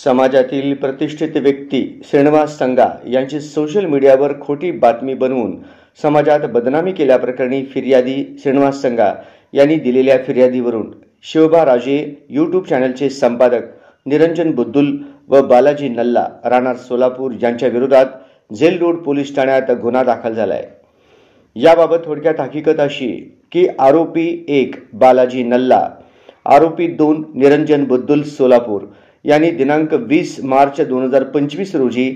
समाजातील प्रतिष्ठित व्यक्ती श्रीनिवास संगा यांची सोशल मीडियावर खोटी बातमी बनवून समाजात बदनामी केल्याप्रकरणी फिर्यादी श्रीनिवास संगा यांनी दिलेल्या फिर्यादीवरून शिवबा राजे यूट्यूब चॅनलचे संपादक निरंजन बुद्दुल व बालाजी नल्ला राहणार सोलापूर यांच्या विरोधात जेल रोड पोलीस ठाण्यात गुन्हा दाखल झाला आहे। याबाबत थोडक्यात हकीकत अशी की आरोपी 1 बालाजी नल्ला, आरोपी 2 निरंजन बुद्दुल सोलापूर यांनी दिनांक 20 मार्च 2025 रोजी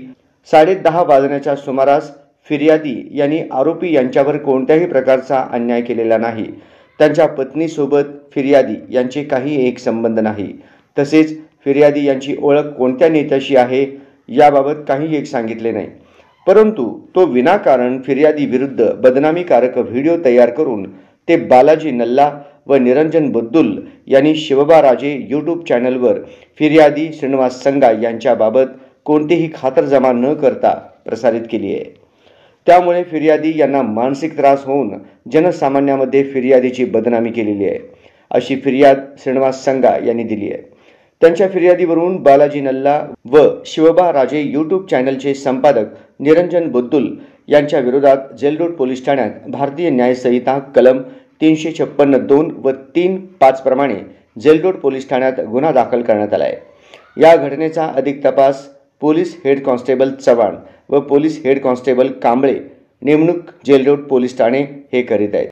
10:30 वाजण्याच्या सुमारास फिर्यादी यांनी आरोपी यांच्यावर कोणत्याही प्रकारचा अन्याय केलेला नाही, त्यांच्या पत्नीसोबत फिर्यादी यांचे काही एक संबंध नाही, तसेच फिर्यादी यांची ओळख कोणत्या नेत्याशी आहे याबाबत काही एक सांगितले नाही, परंतु तो विनाकारण फिर्यादी विरुद्ध बदनामीकारक व्हिडिओ तयार करून ते बालाजी नल्ला व निरंजन बुद्दुल यांनी शिवबा राजे यूट्यूब चॅनलवर फिर्यादी श्रीनिवास संगा यांच्याबाबत कोणतीही खातरजमा न करता प्रसारित केली आहे। त्यामुळे फिर्यादी यांना मानसिक त्रास होऊन जनसामान्यामध्ये फिर्यादीची बदनामी केलेली आहे, अशी फिर्याद श्रीनिवास संगा यांनी दिली आहे। त्यांच्या फिर्यादीवरून बालाजी नल्ला व शिवबा राजे यूट्यूब चॅनलचे संपादक निरंजन बुद्दुल यांच्या विरोधात जेल रोड पोलीस ठाण्यात भारतीय न्याय संहिता कलम 356(2) व 3(5) प्रमाणे जेल रोड पोलीस ठाण्यात गुन्हा दाखल करण्यात आला आहे। या घटनेचा अधिक तपास पोलीस हेड कॉन्स्टेबल चव्हाण व पोलीस हेड कॉन्स्टेबल कांबळे नेमणूक जेल रोड पोलीस ठाणे हे करीत आहेत।